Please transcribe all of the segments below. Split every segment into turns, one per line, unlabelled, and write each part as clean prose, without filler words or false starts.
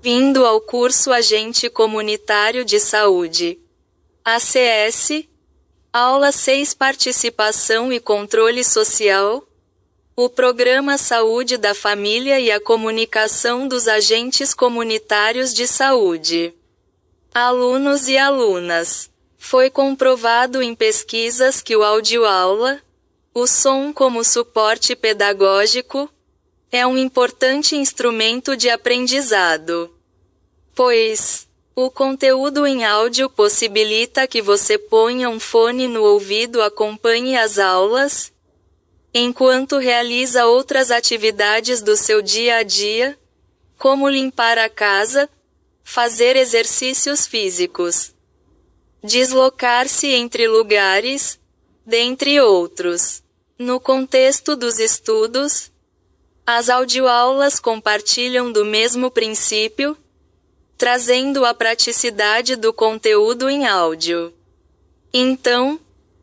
Vindo ao curso Agente Comunitário de Saúde. ACS. Aula 6 Participação e Controle Social. O Programa Saúde da Família e a Comunicação dos Agentes Comunitários de Saúde. Alunos e alunas. Foi comprovado em pesquisas que o áudio-aula, o som como suporte pedagógico, é um importante instrumento de aprendizado. Pois, o conteúdo em áudio possibilita que você ponha um fone no ouvido e acompanhe as aulas, enquanto realiza outras atividades do seu dia a dia, como limpar a casa, fazer exercícios físicos, deslocar-se entre lugares, dentre outros. No contexto dos estudos, as audioaulas compartilham do mesmo princípio, trazendo a praticidade do conteúdo em áudio. Então,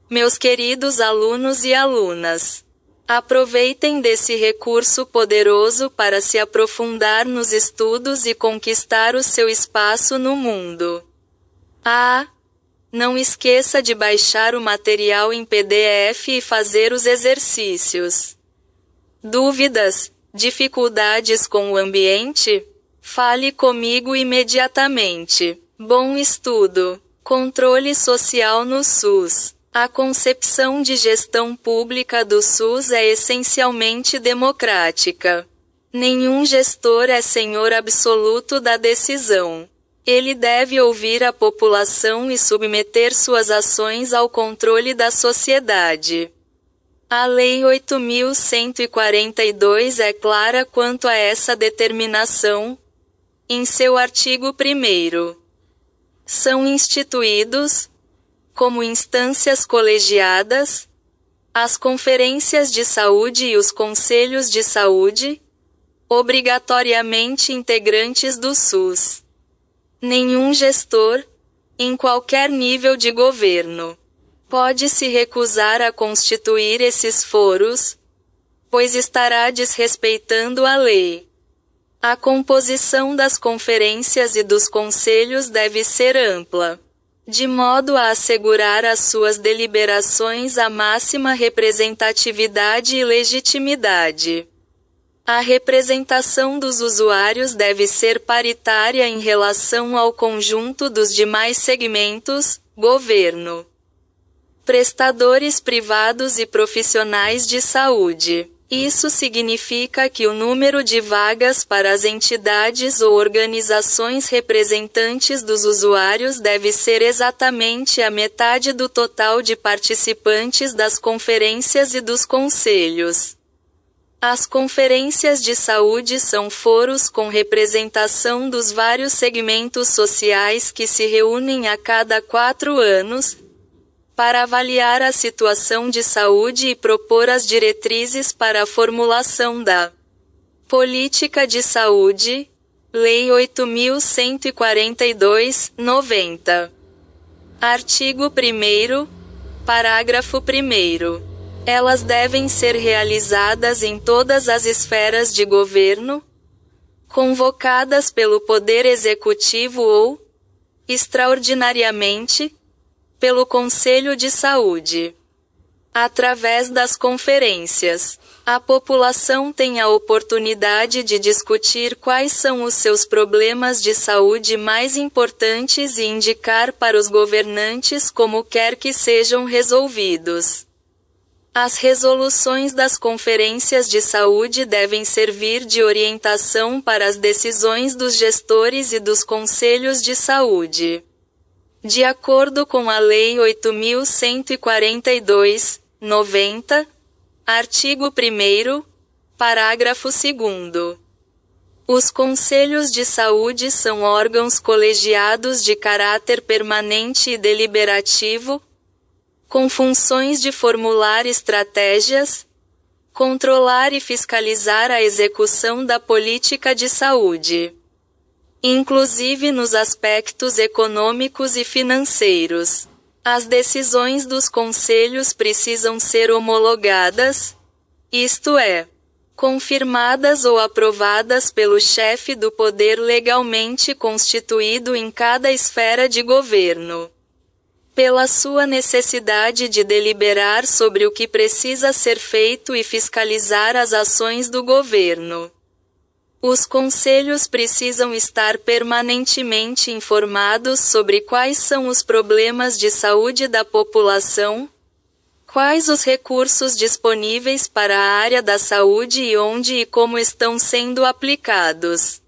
meus queridos alunos e alunas, aproveitem desse recurso poderoso para se aprofundar nos estudos e conquistar o seu espaço no mundo. Não esqueça de baixar o material em PDF e fazer os exercícios. Dúvidas, dificuldades com o ambiente? Fale comigo imediatamente. Bom estudo. Controle social no SUS. A concepção de gestão pública do SUS é essencialmente democrática. Nenhum gestor é senhor absoluto da decisão. Ele deve ouvir a população e submeter suas ações ao controle da sociedade. A Lei 8.142 é clara quanto a essa determinação. Em seu artigo 1º, são instituídos, como instâncias colegiadas, as conferências de saúde e os conselhos de saúde, obrigatoriamente integrantes do SUS. Nenhum gestor, em qualquer nível de governo, pode se recusar a constituir esses foros, pois estará desrespeitando a lei. A composição das conferências e dos conselhos deve ser ampla, de modo a assegurar às suas deliberações a máxima representatividade e legitimidade. A representação dos usuários deve ser paritária em relação ao conjunto dos demais segmentos, governo, prestadores privados e profissionais de saúde. Isso significa que o número de vagas para as entidades ou organizações representantes dos usuários deve ser exatamente a metade do total de participantes das conferências e dos conselhos. As conferências de saúde são foros com representação dos vários segmentos sociais que se reúnem a cada 4 anos, para avaliar a situação de saúde e propor as diretrizes para a formulação da Política de Saúde, Lei 8.142, 90. Artigo 1º, parágrafo 1º. Elas devem ser realizadas em todas as esferas de governo, convocadas pelo Poder Executivo ou, extraordinariamente, pelo Conselho de Saúde. Através das conferências, a população tem a oportunidade de discutir quais são os seus problemas de saúde mais importantes e indicar para os governantes como quer que sejam resolvidos. As resoluções das conferências de saúde devem servir de orientação para as decisões dos gestores e dos conselhos de saúde. De acordo com a Lei 8.142, 90, artigo 1º, parágrafo 2º. Os conselhos de saúde são órgãos colegiados de caráter permanente e deliberativo, com funções de formular estratégias, controlar e fiscalizar a execução da política de saúde, inclusive nos aspectos econômicos e financeiros. As decisões dos conselhos precisam ser homologadas, isto é, confirmadas ou aprovadas pelo chefe do poder legalmente constituído em cada esfera de governo. Pela sua necessidade de deliberar sobre o que precisa ser feito e fiscalizar as ações do governo. Os conselhos precisam estar permanentemente informados sobre quais são os problemas de saúde da população, quais os recursos disponíveis para a área da saúde e onde e como estão sendo aplicados.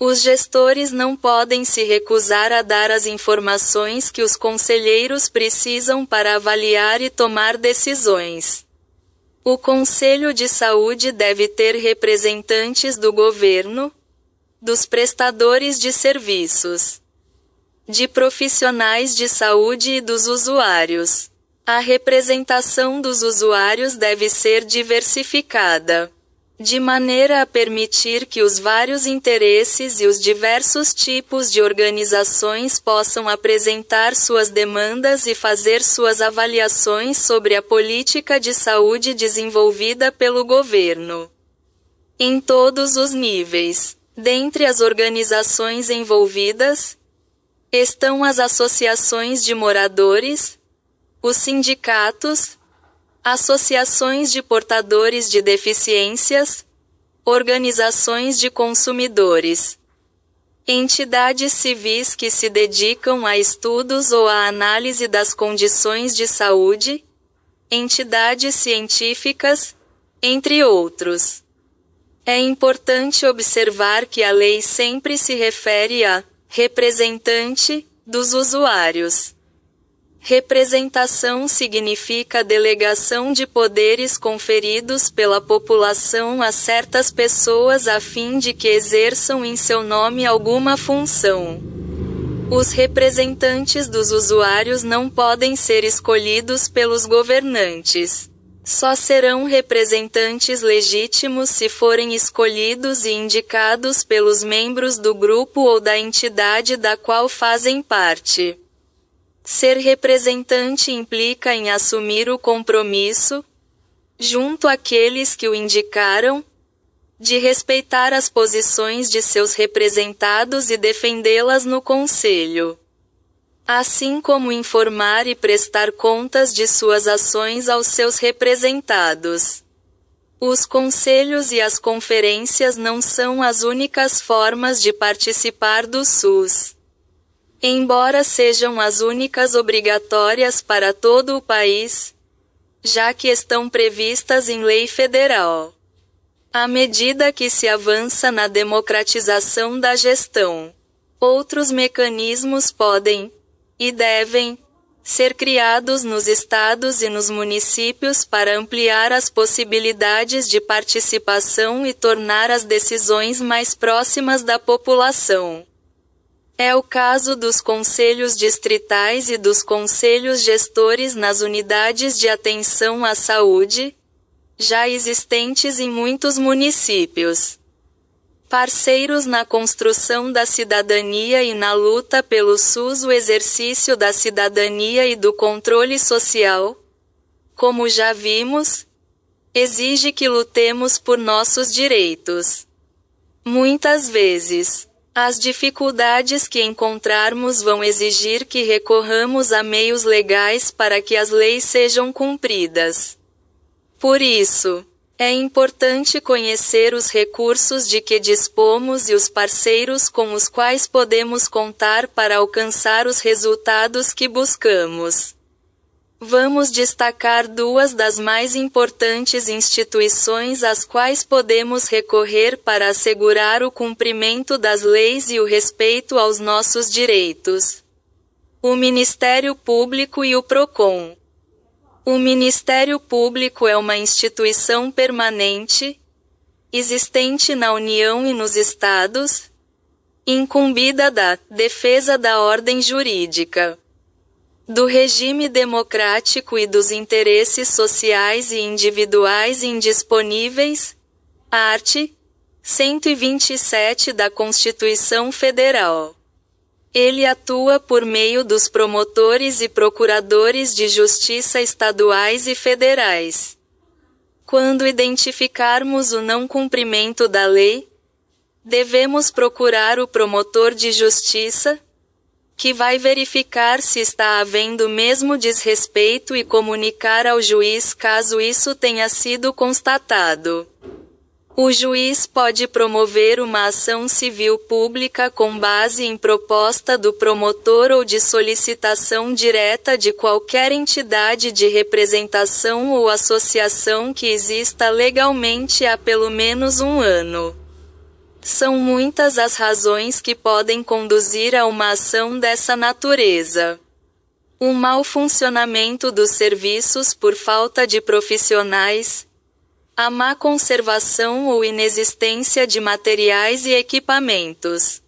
Os gestores não podem se recusar a dar as informações que os conselheiros precisam para avaliar e tomar decisões. O Conselho de Saúde deve ter representantes do governo, dos prestadores de serviços, de profissionais de saúde e dos usuários. A representação dos usuários deve ser diversificada, de maneira a permitir que os vários interesses e os diversos tipos de organizações possam apresentar suas demandas e fazer suas avaliações sobre a política de saúde desenvolvida pelo governo. Em todos os níveis. Dentre as organizações envolvidas, estão as associações de moradores, os sindicatos, associações de portadores de deficiências, organizações de consumidores, entidades civis que se dedicam a estudos ou à análise das condições de saúde, entidades científicas, entre outros. É importante observar que a lei sempre se refere a representante dos usuários. Representação significa delegação de poderes conferidos pela população a certas pessoas a fim de que exerçam em seu nome alguma função. Os representantes dos usuários não podem ser escolhidos pelos governantes. Só serão representantes legítimos se forem escolhidos e indicados pelos membros do grupo ou da entidade da qual fazem parte. Ser representante implica em assumir o compromisso, junto àqueles que o indicaram, de respeitar as posições de seus representados e defendê-las no conselho, assim como informar e prestar contas de suas ações aos seus representados. Os conselhos e as conferências não são as únicas formas de participar do SUS. Embora sejam as únicas obrigatórias para todo o país, já que estão previstas em lei federal. À medida que se avança na democratização da gestão, outros mecanismos podem, e devem, ser criados nos estados e nos municípios para ampliar as possibilidades de participação e tornar as decisões mais próximas da população. É o caso dos conselhos distritais e dos conselhos gestores nas unidades de atenção à saúde, já existentes em muitos municípios. Parceiros na construção da cidadania e na luta pelo SUS. O exercício da cidadania e do controle social, como já vimos, exige que lutemos por nossos direitos. Muitas vezes, as dificuldades que encontrarmos vão exigir que recorramos a meios legais para que as leis sejam cumpridas. Por isso, é importante conhecer os recursos de que dispomos e os parceiros com os quais podemos contar para alcançar os resultados que buscamos. Vamos destacar duas das mais importantes instituições às quais podemos recorrer para assegurar o cumprimento das leis e o respeito aos nossos direitos: o Ministério Público e o PROCON. O Ministério Público é uma instituição permanente, existente na União e nos Estados, incumbida da defesa da ordem jurídica, do regime democrático e dos interesses sociais e individuais indisponíveis, art. 127 da Constituição Federal. Ele atua por meio dos promotores e procuradores de justiça estaduais e federais. Quando identificarmos o não cumprimento da lei, devemos procurar o promotor de justiça, que vai verificar se está havendo mesmo desrespeito e comunicar ao juiz caso isso tenha sido constatado. O juiz pode promover uma ação civil pública com base em proposta do promotor ou de solicitação direta de qualquer entidade de representação ou associação que exista legalmente há pelo menos um ano. São muitas as razões que podem conduzir a uma ação dessa natureza. O mau funcionamento dos serviços por falta de profissionais, a má conservação ou inexistência de materiais e equipamentos,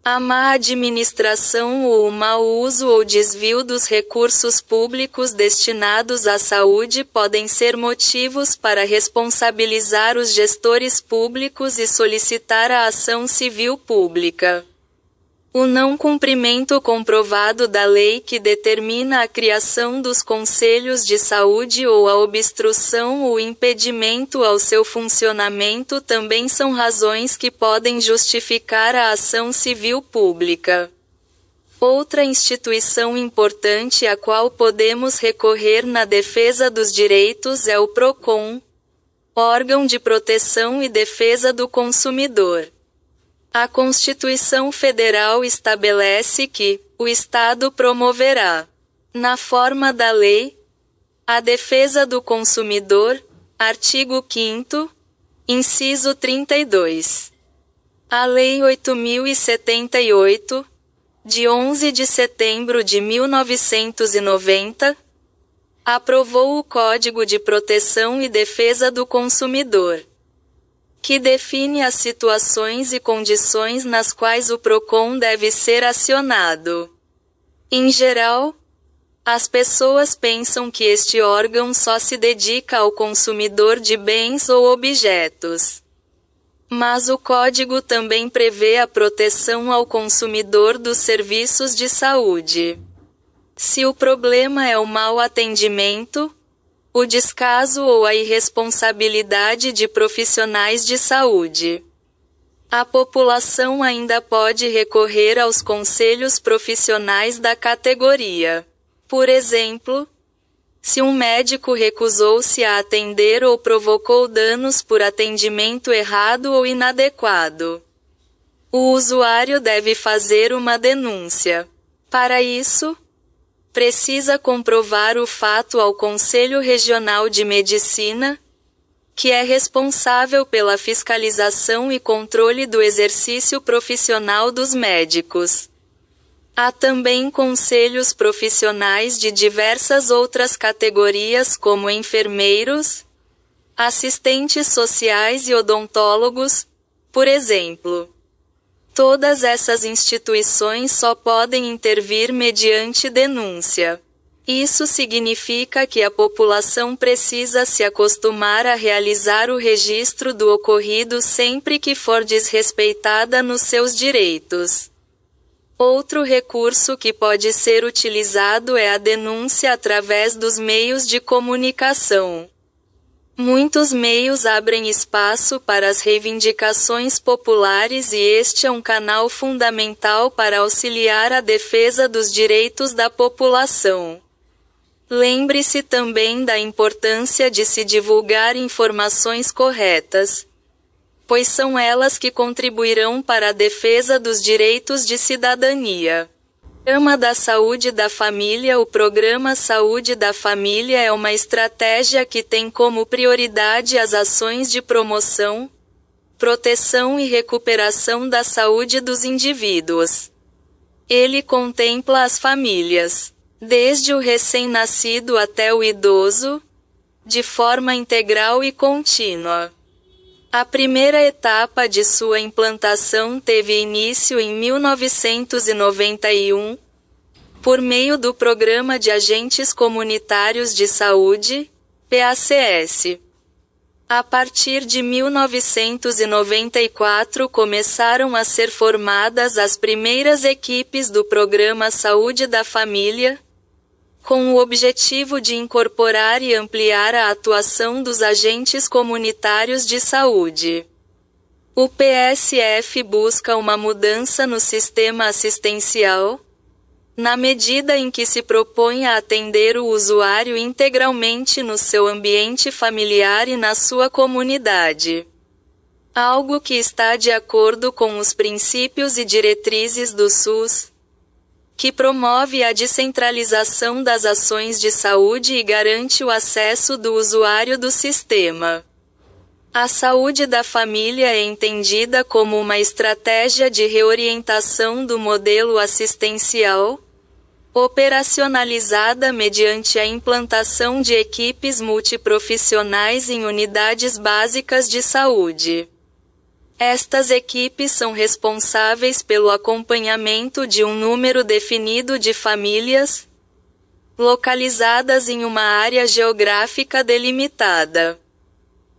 a má administração ou o mau uso ou desvio dos recursos públicos destinados à saúde podem ser motivos para responsabilizar os gestores públicos e solicitar a ação civil pública. O não cumprimento comprovado da lei que determina a criação dos conselhos de saúde ou a obstrução ou impedimento ao seu funcionamento também são razões que podem justificar a ação civil pública. Outra instituição importante a qual podemos recorrer na defesa dos direitos é o PROCON, órgão de proteção e defesa do consumidor. A Constituição Federal estabelece que o Estado promoverá, na forma da lei, a defesa do consumidor, artigo 5º, inciso 32. A Lei 8.078, de 11 de setembro de 1990, aprovou o Código de Proteção e Defesa do Consumidor, que define as situações e condições nas quais o PROCON deve ser acionado. Em geral, as pessoas pensam que este órgão só se dedica ao consumidor de bens ou objetos. Mas o Código também prevê a proteção ao consumidor dos serviços de saúde. Se o problema é o mau atendimento, o descaso ou a irresponsabilidade de profissionais de saúde, a população ainda pode recorrer aos conselhos profissionais da categoria. Por exemplo, se um médico recusou-se a atender ou provocou danos por atendimento errado ou inadequado, o usuário deve fazer uma denúncia. Para isso, precisa comprovar o fato ao Conselho Regional de Medicina, que é responsável pela fiscalização e controle do exercício profissional dos médicos. Há também conselhos profissionais de diversas outras categorias como enfermeiros, assistentes sociais e odontólogos, por exemplo. Todas essas instituições só podem intervir mediante denúncia. Isso significa que a população precisa se acostumar a realizar o registro do ocorrido sempre que for desrespeitada nos seus direitos. Outro recurso que pode ser utilizado é a denúncia através dos meios de comunicação. Muitos meios abrem espaço para as reivindicações populares e este é um canal fundamental para auxiliar a defesa dos direitos da população. Lembre-se também da importância de se divulgar informações corretas, pois são elas que contribuirão para a defesa dos direitos de cidadania. Programa da Saúde da Família. O Programa Saúde da Família é uma estratégia que tem como prioridade as ações de promoção, proteção e recuperação da saúde dos indivíduos. Ele contempla as famílias, desde o recém-nascido até o idoso, de forma integral e contínua. A primeira etapa de sua implantação teve início em 1991, por meio do Programa de Agentes Comunitários de Saúde, PACS. A partir de 1994 começaram a ser formadas as primeiras equipes do Programa Saúde da Família, com o objetivo de incorporar e ampliar a atuação dos agentes comunitários de saúde. O PSF busca uma mudança no sistema assistencial, na medida em que se propõe a atender o usuário integralmente no seu ambiente familiar e na sua comunidade. Algo que está de acordo com os princípios e diretrizes do SUS, que promove a descentralização das ações de saúde e garante o acesso do usuário do sistema. A saúde da família é entendida como uma estratégia de reorientação do modelo assistencial, operacionalizada mediante a implantação de equipes multiprofissionais em unidades básicas de saúde. Estas equipes são responsáveis pelo acompanhamento de um número definido de famílias, localizadas em uma área geográfica delimitada.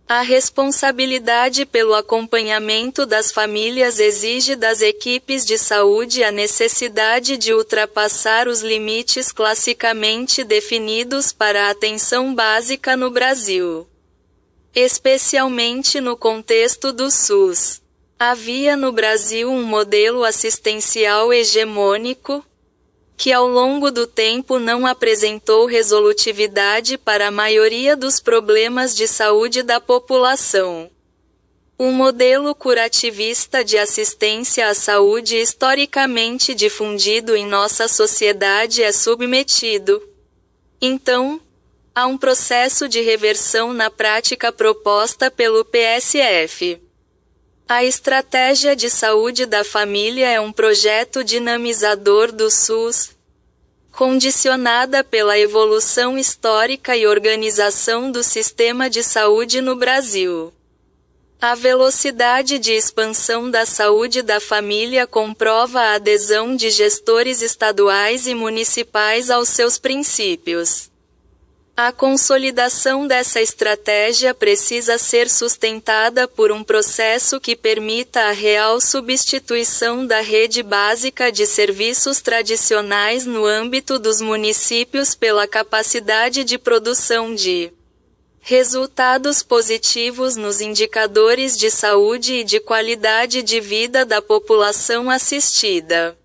A responsabilidade pelo acompanhamento das famílias exige das equipes de saúde a necessidade de ultrapassar os limites classicamente definidos para a atenção básica no Brasil, especialmente no contexto do SUS. Havia no Brasil um modelo assistencial hegemônico, que ao longo do tempo não apresentou resolutividade para a maioria dos problemas de saúde da população. O modelo curativista de assistência à saúde historicamente difundido em nossa sociedade é submetido, então, a um processo de reversão na prática proposta pelo PSF. A Estratégia de Saúde da Família é um projeto dinamizador do SUS, condicionada pela evolução histórica e organização do sistema de saúde no Brasil. A velocidade de expansão da saúde da família comprova a adesão de gestores estaduais e municipais aos seus princípios. A consolidação dessa estratégia precisa ser sustentada por um processo que permita a real substituição da rede básica de serviços tradicionais no âmbito dos municípios pela capacidade de produção de resultados positivos nos indicadores de saúde e de qualidade de vida da população assistida.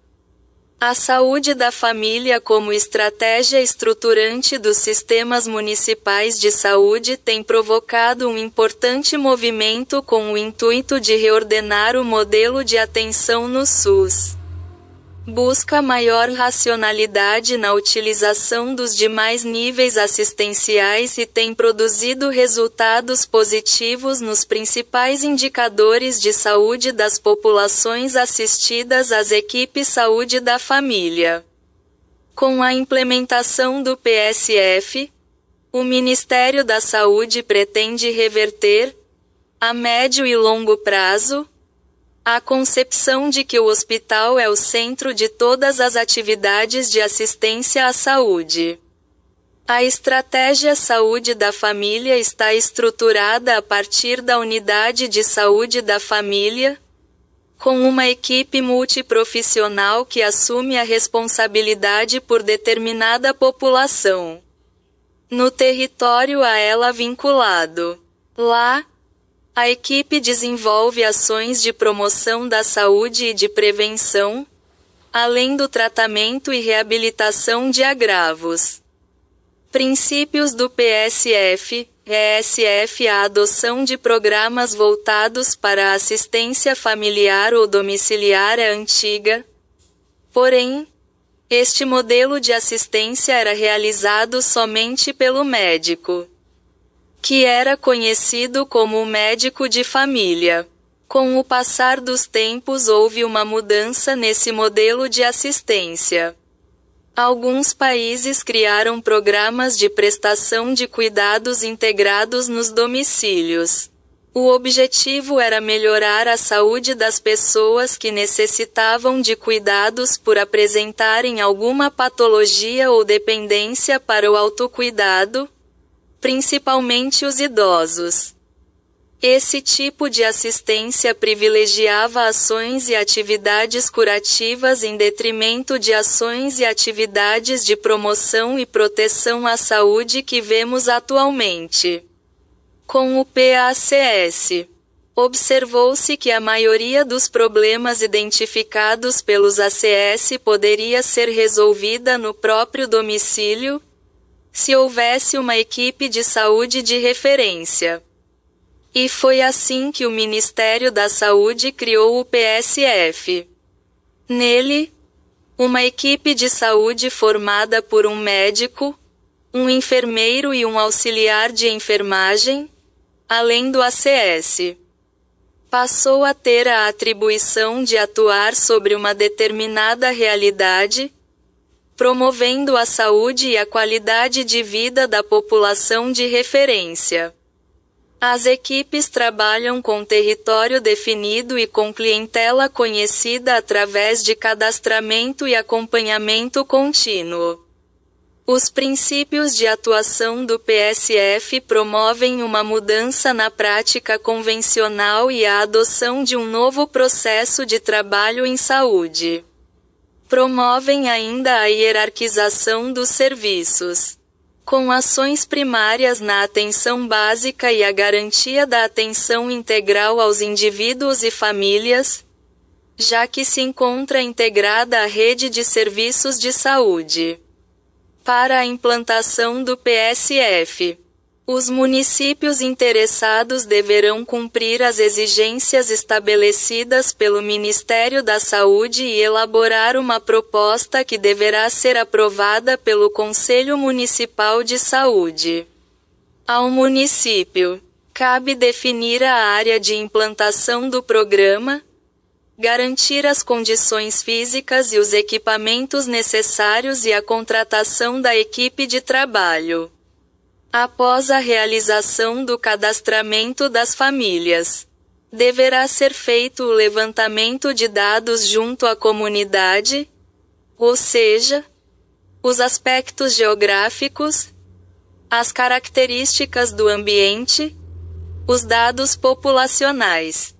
A saúde da família como estratégia estruturante dos sistemas municipais de saúde tem provocado um importante movimento com o intuito de reordenar o modelo de atenção no SUS. Busca maior racionalidade na utilização dos demais níveis assistenciais e tem produzido resultados positivos nos principais indicadores de saúde das populações assistidas às equipes saúde da família. Com a implementação do PSF, o Ministério da Saúde pretende reverter, a médio e longo prazo, a concepção de que o hospital é o centro de todas as atividades de assistência à saúde. A estratégia Saúde da Família está estruturada a partir da unidade de saúde da família, com uma equipe multiprofissional que assume a responsabilidade por determinada população, no território a ela vinculado. Lá, a equipe desenvolve ações de promoção da saúde e de prevenção, além do tratamento e reabilitação de agravos. Princípios do PSF. ESF: a adoção de programas voltados para a assistência familiar ou domiciliar é antiga. Porém, este modelo de assistência era realizado somente pelo médico, que era conhecido como o médico de família. Com o passar dos tempos houve uma mudança nesse modelo de assistência. Alguns países criaram programas de prestação de cuidados integrados nos domicílios. O objetivo era melhorar a saúde das pessoas que necessitavam de cuidados por apresentarem alguma patologia ou dependência para o autocuidado, principalmente os idosos. Esse tipo de assistência privilegiava ações e atividades curativas em detrimento de ações e atividades de promoção e proteção à saúde que vemos atualmente. Com o PACS, observou-se que a maioria dos problemas identificados pelos ACS poderia ser resolvida no próprio domicílio, se houvesse uma equipe de saúde de referência. E foi assim que o Ministério da Saúde criou o PSF. Nele, uma equipe de saúde formada por um médico, um enfermeiro e um auxiliar de enfermagem, além do ACS, passou a ter a atribuição de atuar sobre uma determinada realidade, promovendo a saúde e a qualidade de vida da população de referência. As equipes trabalham com território definido e com clientela conhecida através de cadastramento e acompanhamento contínuo. Os princípios de atuação do PSF promovem uma mudança na prática convencional e a adoção de um novo processo de trabalho em saúde. Promovem ainda a hierarquização dos serviços, com ações primárias na atenção básica e a garantia da atenção integral aos indivíduos e famílias, já que se encontra integrada a rede de serviços de saúde. Para a implantação do PSF, os municípios interessados deverão cumprir as exigências estabelecidas pelo Ministério da Saúde e elaborar uma proposta que deverá ser aprovada pelo Conselho Municipal de Saúde. Ao município, cabe definir a área de implantação do programa, garantir as condições físicas e os equipamentos necessários e a contratação da equipe de trabalho. Após a realização do cadastramento das famílias, deverá ser feito o levantamento de dados junto à comunidade, ou seja, os aspectos geográficos, as características do ambiente, os dados populacionais,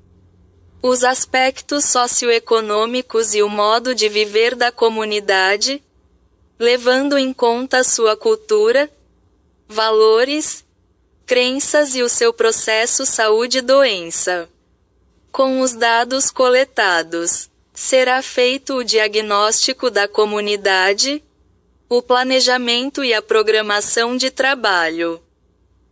os aspectos socioeconômicos e o modo de viver da comunidade, levando em conta sua cultura, valores, crenças e o seu processo saúde-doença. Com os dados coletados, será feito o diagnóstico da comunidade, o planejamento e a programação de trabalho.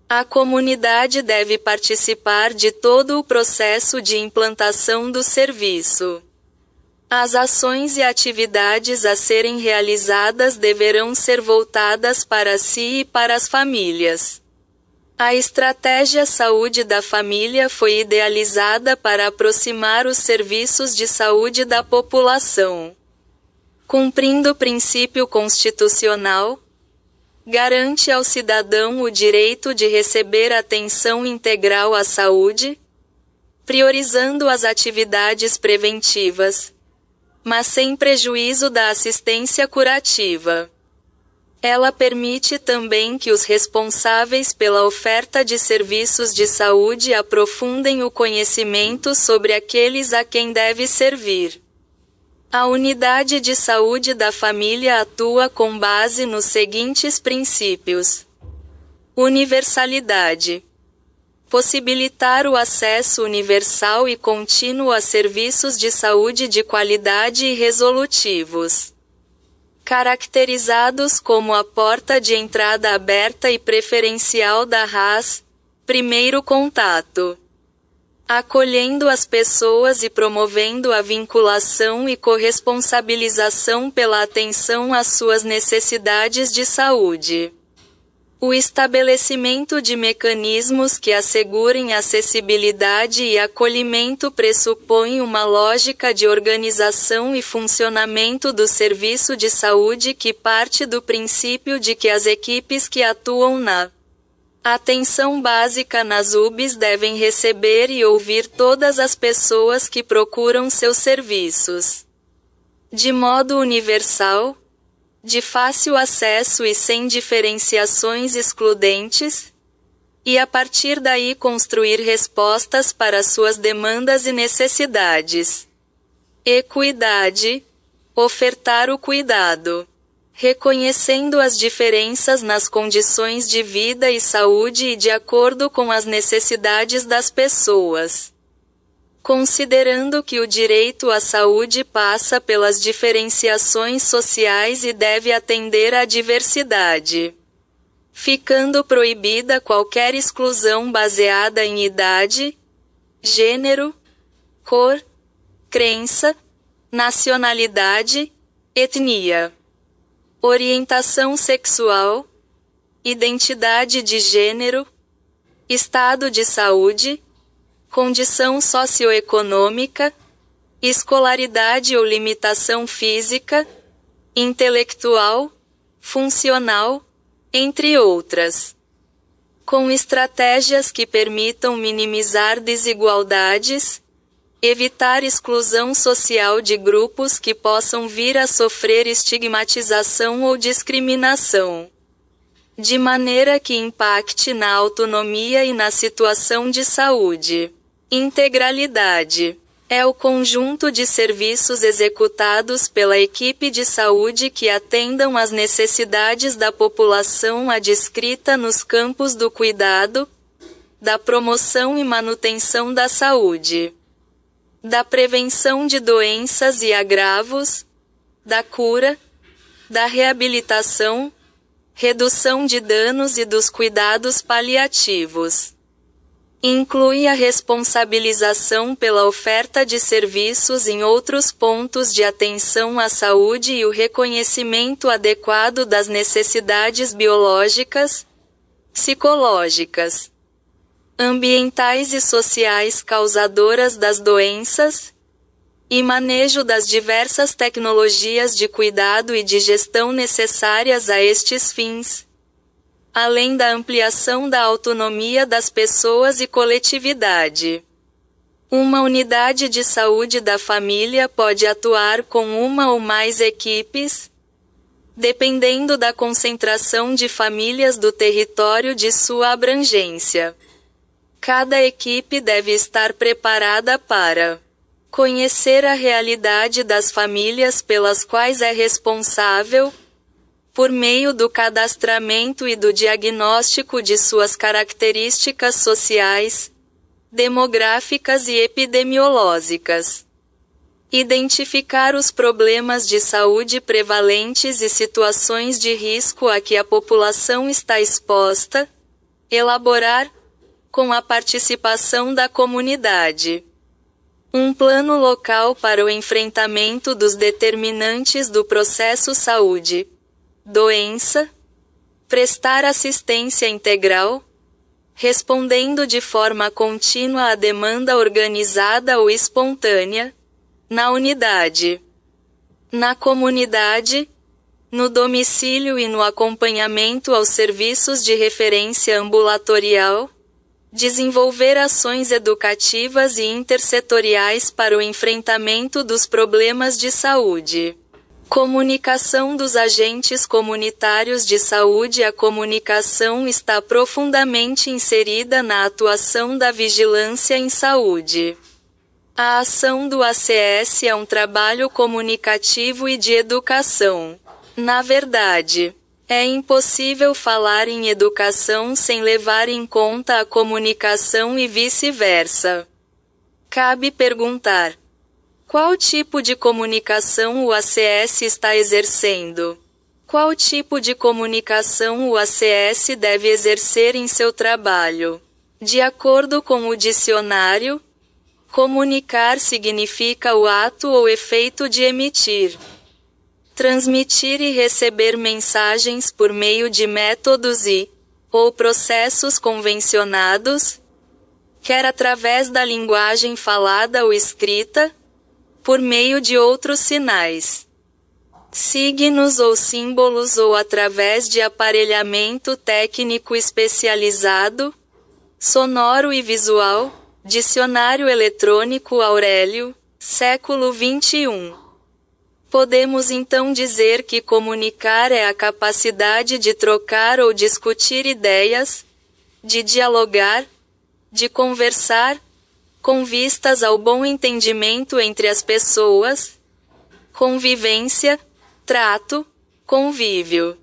A comunidade deve participar de todo o processo de implantação do serviço. As ações e atividades a serem realizadas deverão ser voltadas para si e para as famílias. A estratégia Saúde da Família foi idealizada para aproximar os serviços de saúde da população. Cumprindo o princípio constitucional, garante ao cidadão o direito de receber atenção integral à saúde, priorizando as atividades preventivas, mas sem prejuízo da assistência curativa. Ela permite também que os responsáveis pela oferta de serviços de saúde aprofundem o conhecimento sobre aqueles a quem deve servir. A unidade de saúde da família atua com base nos seguintes princípios: universalidade. Possibilitar o acesso universal e contínuo a serviços de saúde de qualidade e resolutivos, caracterizados como a porta de entrada aberta e preferencial da RAS, primeiro contato, acolhendo as pessoas e promovendo a vinculação e corresponsabilização pela atenção às suas necessidades de saúde. O estabelecimento de mecanismos que assegurem acessibilidade e acolhimento pressupõe uma lógica de organização e funcionamento do serviço de saúde que parte do princípio de que as equipes que atuam na atenção básica nas UBS devem receber e ouvir todas as pessoas que procuram seus serviços, de modo universal, de fácil acesso e sem diferenciações excludentes, e a partir daí construir respostas para suas demandas e necessidades. Equidade. Ofertar o cuidado. Reconhecendo as diferenças nas condições de vida e saúde e de acordo com as necessidades das pessoas. Considerando que o direito à saúde passa pelas diferenciações sociais e deve atender à diversidade. Ficando proibida qualquer exclusão baseada em idade, gênero, cor, crença, nacionalidade, etnia, orientação sexual, identidade de gênero, estado de saúde, condição socioeconômica, escolaridade ou limitação física, intelectual, funcional, entre outras. Com estratégias que permitam minimizar desigualdades, evitar exclusão social de grupos que possam vir a sofrer estigmatização ou discriminação, de maneira que impacte na autonomia e na situação de saúde. Integralidade. É o conjunto de serviços executados pela equipe de saúde que atendam às necessidades da população adscrita nos campos do cuidado, da promoção e manutenção da saúde, da prevenção de doenças e agravos, da cura, da reabilitação, redução de danos e dos cuidados paliativos. Inclui a responsabilização pela oferta de serviços em outros pontos de atenção à saúde e o reconhecimento adequado das necessidades biológicas, psicológicas, ambientais e sociais causadoras das doenças, e manejo das diversas tecnologias de cuidado e de gestão necessárias a estes fins, além da ampliação da autonomia das pessoas e coletividade. Uma unidade de saúde da família pode atuar com uma ou mais equipes, dependendo da concentração de famílias do território de sua abrangência. Cada equipe deve estar preparada para conhecer a realidade das famílias pelas quais é responsável, por meio do cadastramento e do diagnóstico de suas características sociais, demográficas e epidemiológicas. Identificar os problemas de saúde prevalentes e situações de risco a que a população está exposta, elaborar, com a participação da comunidade, um plano local para o enfrentamento dos determinantes do processo saúde, doença, prestar assistência integral, respondendo de forma contínua à demanda organizada ou espontânea, na unidade, na comunidade, no domicílio e no acompanhamento aos serviços de referência ambulatorial, desenvolver ações educativas e intersetoriais para o enfrentamento dos problemas de saúde. Comunicação dos agentes comunitários de saúde. A comunicação está profundamente inserida na atuação da vigilância em saúde. A ação do ACS é um trabalho comunicativo e de educação. Na verdade, é impossível falar em educação sem levar em conta a comunicação e vice-versa. Cabe perguntar: qual tipo de comunicação o ACS está exercendo? Qual tipo de comunicação o ACS deve exercer em seu trabalho? De acordo com o dicionário, comunicar significa o ato ou efeito de emitir, transmitir e receber mensagens por meio de métodos ou processos convencionados, quer através da linguagem falada ou escrita, por meio de outros sinais, signos ou símbolos ou através de aparelhamento técnico especializado, sonoro e visual. Dicionário Eletrônico Aurélio, século XXI. Podemos então dizer que comunicar é a capacidade de trocar ou discutir ideias, de dialogar, de conversar, com vistas ao bom entendimento entre as pessoas, convivência, trato, convívio.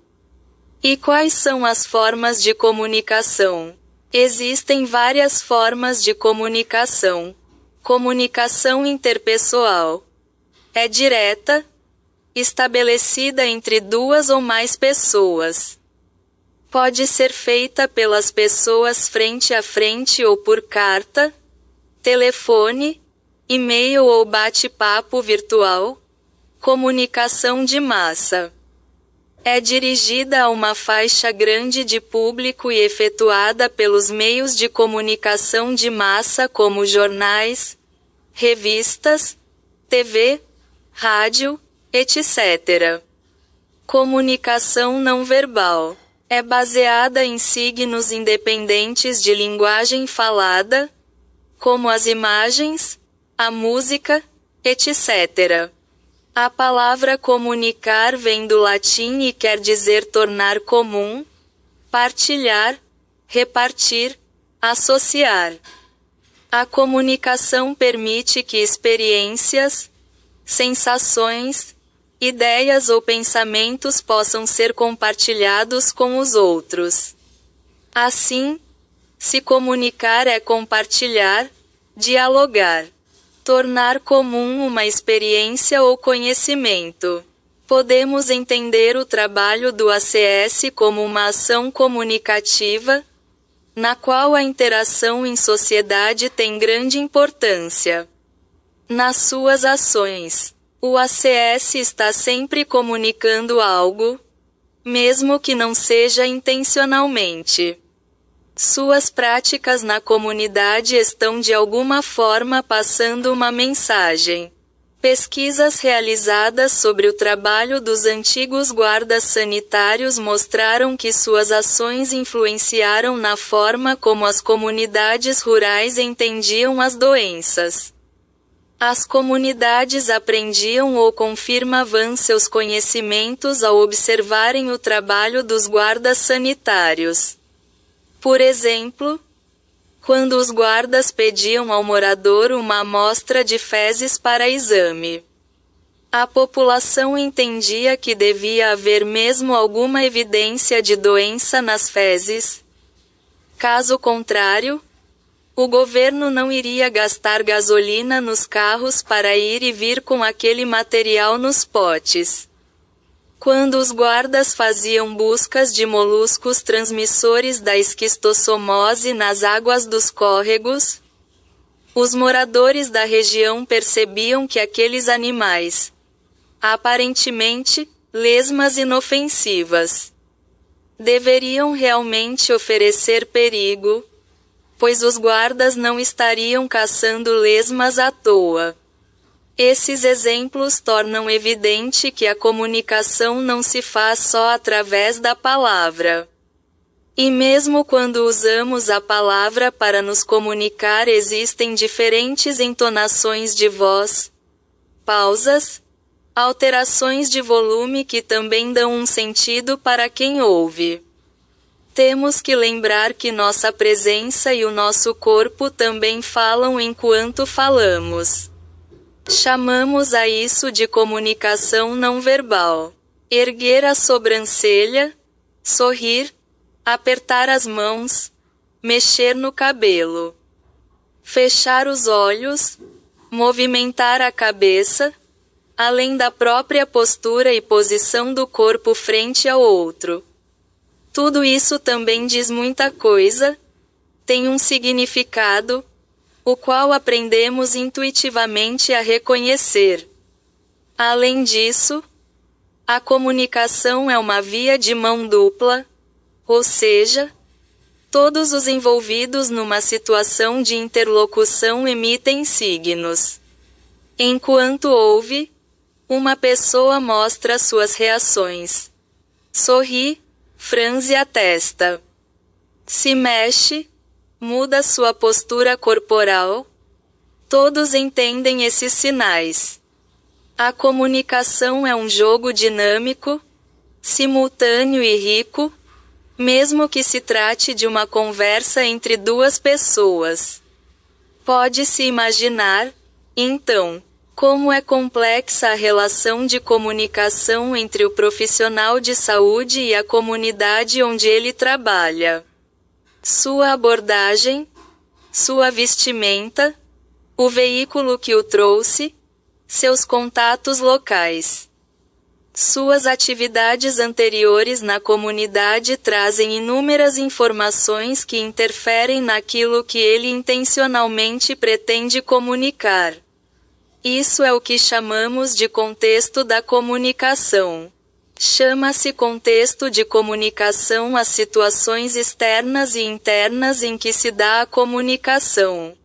E quais são as formas de comunicação? Existem várias formas de comunicação. Comunicação interpessoal é direta, estabelecida entre duas ou mais pessoas. Pode ser feita pelas pessoas frente a frente ou por carta, telefone, e-mail ou bate-papo virtual. Comunicação de massa é dirigida a uma faixa grande de público e efetuada pelos meios de comunicação de massa como jornais, revistas, TV, rádio, etc. Comunicação não verbal é baseada em signos independentes de linguagem falada, como as imagens, a música, etc. A palavra comunicar vem do latim e quer dizer tornar comum, partilhar, repartir, associar. A comunicação permite que experiências, sensações, ideias ou pensamentos possam ser compartilhados com os outros. Assim, se comunicar é compartilhar, dialogar. Tornar comum uma experiência ou conhecimento. Podemos entender o trabalho do ACS como uma ação comunicativa, na qual a interação em sociedade tem grande importância. Nas suas ações, o ACS está sempre comunicando algo, mesmo que não seja intencionalmente. Suas práticas na comunidade estão de alguma forma passando uma mensagem. Pesquisas realizadas sobre o trabalho dos antigos guardas sanitários mostraram que suas ações influenciaram na forma como as comunidades rurais entendiam as doenças. As comunidades aprendiam ou confirmavam seus conhecimentos ao observarem o trabalho dos guardas sanitários. Por exemplo, quando os guardas pediam ao morador uma amostra de fezes para exame, a população entendia que devia haver mesmo alguma evidência de doença nas fezes. Caso contrário, o governo não iria gastar gasolina nos carros para ir e vir com aquele material nos potes. Quando os guardas faziam buscas de moluscos transmissores da esquistossomose nas águas dos córregos, os moradores da região percebiam que aqueles animais, aparentemente, lesmas inofensivas, deveriam realmente oferecer perigo, pois os guardas não estariam caçando lesmas à toa. Esses exemplos tornam evidente que a comunicação não se faz só através da palavra. E mesmo quando usamos a palavra para nos comunicar, existem diferentes entonações de voz, pausas, alterações de volume que também dão um sentido para quem ouve. Temos que lembrar que nossa presença e o nosso corpo também falam enquanto falamos. Chamamos a isso de comunicação não verbal. Erguer a sobrancelha, sorrir, apertar as mãos, mexer no cabelo, fechar os olhos, movimentar a cabeça, além da própria postura e posição do corpo frente ao outro. Tudo isso também diz muita coisa, tem um significado, o qual aprendemos intuitivamente a reconhecer. Além disso, a comunicação é uma via de mão dupla, ou seja, todos os envolvidos numa situação de interlocução emitem signos. Enquanto ouve, uma pessoa mostra suas reações. Sorri, franze a testa. Se mexe, muda sua postura corporal. Todos entendem esses sinais. A comunicação é um jogo dinâmico, simultâneo e rico, mesmo que se trate de uma conversa entre duas pessoas. Pode-se imaginar, então, como é complexa a relação de comunicação entre o profissional de saúde e a comunidade onde ele trabalha. Sua abordagem, sua vestimenta, o veículo que o trouxe, seus contatos locais. Suas atividades anteriores na comunidade trazem inúmeras informações que interferem naquilo que ele intencionalmente pretende comunicar. Isso é o que chamamos de contexto da comunicação. Chama-se contexto de comunicação às situações externas e internas em que se dá a comunicação.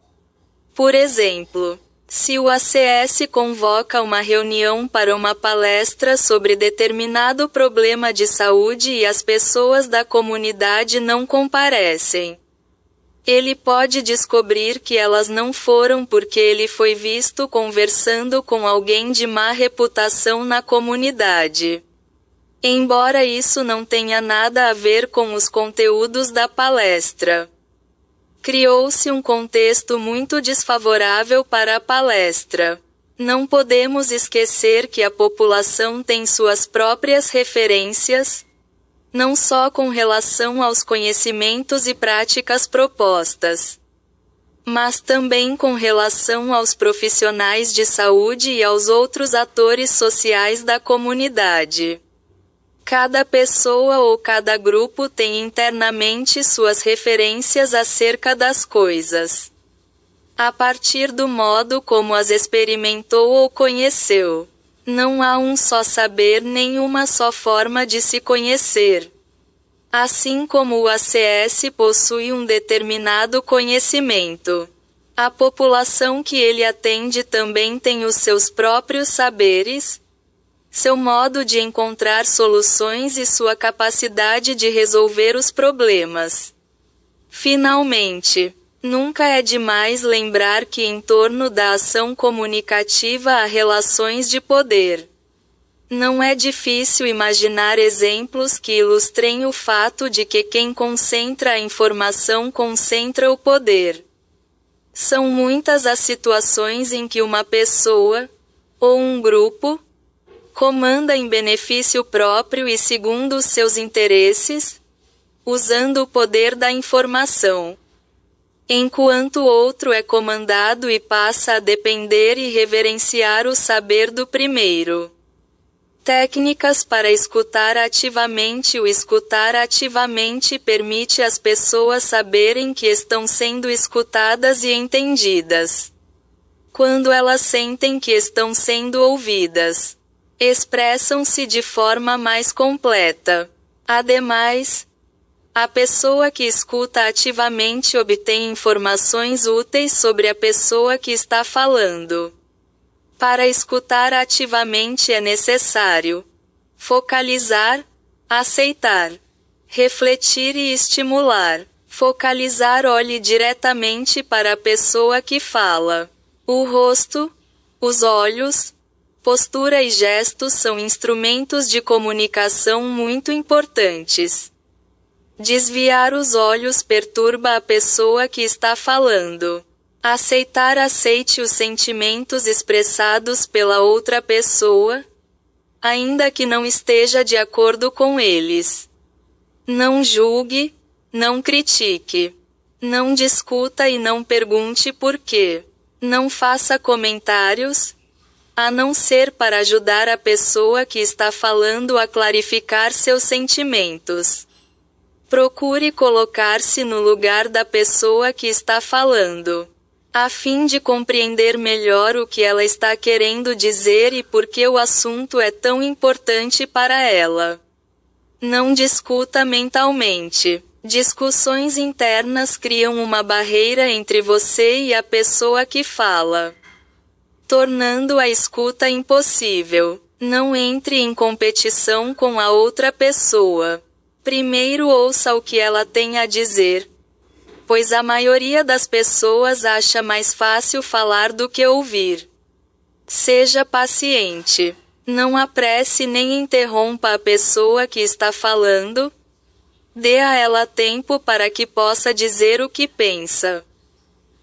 Por exemplo, se o ACS convoca uma reunião para uma palestra sobre determinado problema de saúde e as pessoas da comunidade não comparecem, ele pode descobrir que elas não foram porque ele foi visto conversando com alguém de má reputação na comunidade. Embora isso não tenha nada a ver com os conteúdos da palestra. Criou-se um contexto muito desfavorável para a palestra. Não podemos esquecer que a população tem suas próprias referências, não só com relação aos conhecimentos e práticas propostas, mas também com relação aos profissionais de saúde e aos outros atores sociais da comunidade. Cada pessoa ou cada grupo tem internamente suas referências acerca das coisas, a partir do modo como as experimentou ou conheceu. Não há um só saber nem uma só forma de se conhecer. Assim como o ACS possui um determinado conhecimento, a população que ele atende também tem os seus próprios saberes, seu modo de encontrar soluções e sua capacidade de resolver os problemas. Finalmente, nunca é demais lembrar que em torno da ação comunicativa há relações de poder. Não é difícil imaginar exemplos que ilustrem o fato de que quem concentra a informação concentra o poder. São muitas as situações em que uma pessoa, ou um grupo, comanda em benefício próprio e segundo os seus interesses, usando o poder da informação, enquanto o outro é comandado e passa a depender e reverenciar o saber do primeiro. Técnicas para escutar ativamente. O escutar ativamente permite às pessoas saberem que estão sendo escutadas e entendidas. Quando elas sentem que estão sendo ouvidas, expressam-se de forma mais completa. Ademais, a pessoa que escuta ativamente obtém informações úteis sobre a pessoa que está falando. Para escutar ativamente é necessário focalizar, aceitar, refletir e estimular. Focalizar: olhe diretamente para a pessoa que fala. O rosto, os olhos, postura e gestos são instrumentos de comunicação muito importantes. Desviar os olhos perturba a pessoa que está falando. Aceitar: aceite os sentimentos expressados pela outra pessoa, ainda que não esteja de acordo com eles. Não julgue, não critique. Não discuta e não pergunte por quê. Não faça comentários, a não ser para ajudar a pessoa que está falando a clarificar seus sentimentos. Procure colocar-se no lugar da pessoa que está falando, a fim de compreender melhor o que ela está querendo dizer e por que o assunto é tão importante para ela. Não discuta mentalmente. Discussões internas criam uma barreira entre você e a pessoa que fala, tornando a escuta impossível. Não entre em competição com a outra pessoa. Primeiro ouça o que ela tem a dizer, pois a maioria das pessoas acha mais fácil falar do que ouvir. Seja paciente. Não apresse nem interrompa a pessoa que está falando. Dê a ela tempo para que possa dizer o que pensa.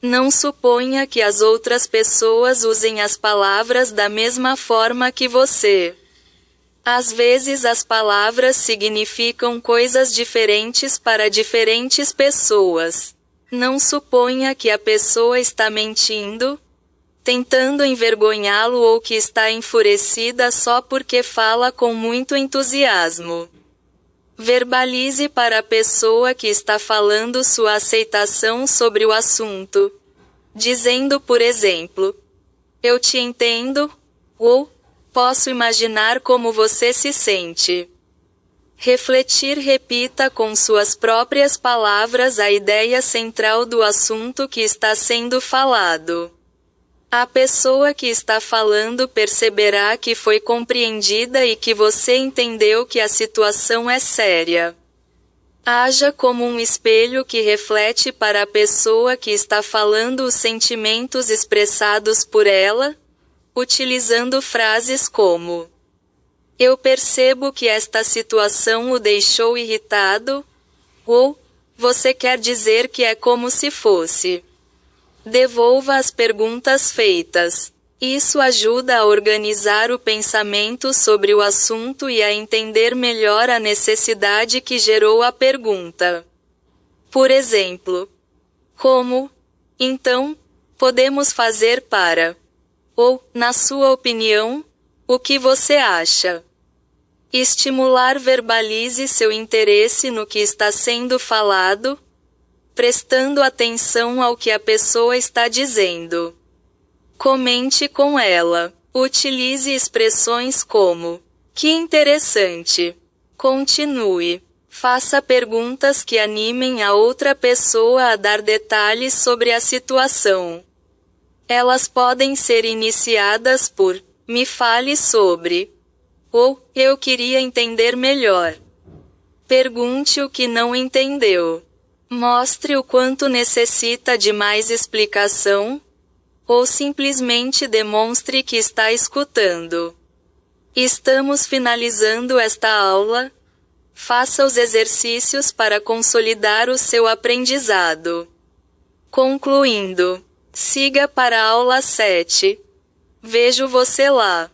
Não suponha que as outras pessoas usem as palavras da mesma forma que você. Às vezes as palavras significam coisas diferentes para diferentes pessoas. Não suponha que a pessoa está mentindo, tentando envergonhá-lo ou que está enfurecida só porque fala com muito entusiasmo. Verbalize para a pessoa que está falando sua aceitação sobre o assunto, dizendo, por exemplo, "Eu te entendo", ou "Posso imaginar como você se sente". Refletir, repita com suas próprias palavras a ideia central do assunto que está sendo falado. A pessoa que está falando perceberá que foi compreendida e que você entendeu que a situação é séria. Haja como um espelho que reflete para a pessoa que está falando os sentimentos expressados por ela, utilizando frases como: "Eu percebo que esta situação o deixou irritado", ou "Você quer dizer que é como se fosse". Devolva as perguntas feitas. Isso ajuda a organizar o pensamento sobre o assunto e a entender melhor a necessidade que gerou a pergunta. Por exemplo, como, "Então, podemos fazer para?" Ou, "Na sua opinião, o que você acha?" Estimular, verbalize seu interesse no que está sendo falado, prestando atenção ao que a pessoa está dizendo. Comente com ela. Utilize expressões como: "Que interessante". Continue. Faça perguntas que animem a outra pessoa a dar detalhes sobre a situação. Elas podem ser iniciadas por: "Me fale sobre", ou "Eu queria entender melhor". Pergunte o que não entendeu. Mostre o quanto necessita de mais explicação, ou simplesmente demonstre que está escutando. Estamos finalizando esta aula. Faça os exercícios para consolidar o seu aprendizado. Concluindo, siga para a aula 7. Vejo você lá.